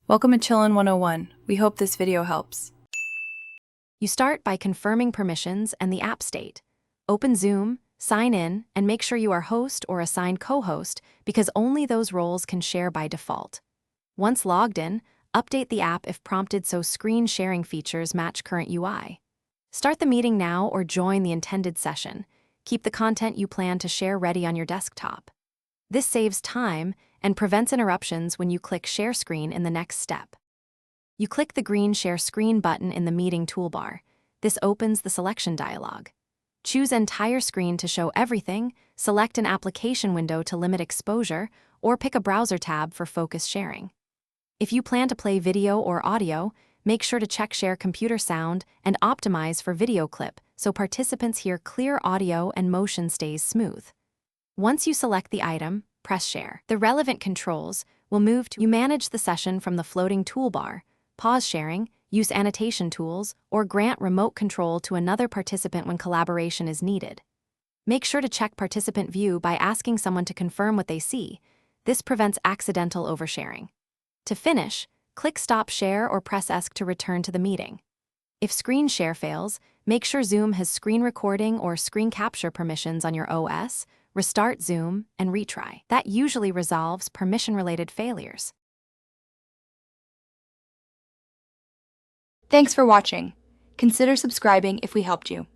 Welcome to Chillin' 101. We hope this video helps. You start by confirming permissions and the app state. Open Zoom, sign in, and make sure you are host or assigned co-host because only those roles can share by default. Once logged in, update the app if prompted so screen sharing features match current UI. Start the meeting now or join the intended session. Keep the content you plan to share ready on your desktop. This saves time and prevents interruptions when you click Share Screen in the next step. You click the green Share Screen button in the meeting toolbar. This opens the selection dialog. Choose Entire Screen to show everything, select an application window to limit exposure, or pick a browser tab for focus sharing. If you plan to play video or audio, make sure to check Share Computer Sound and optimize for video clip so participants hear clear audio and motion stays smooth. Once you select the item, press Share. The relevant controls will move to you manage the session from the floating toolbar, pause sharing, use annotation tools, or grant remote control to another participant when collaboration is needed. Make sure to check participant view by asking someone to confirm what they see. This prevents accidental oversharing. To finish, click Stop Share or press ESC to return to the meeting. If screen share fails, make sure Zoom has screen recording or screen capture permissions on your OS, restart Zoom, and retry. That usually resolves permission-related failures. Thanks for watching. Consider subscribing if we helped you.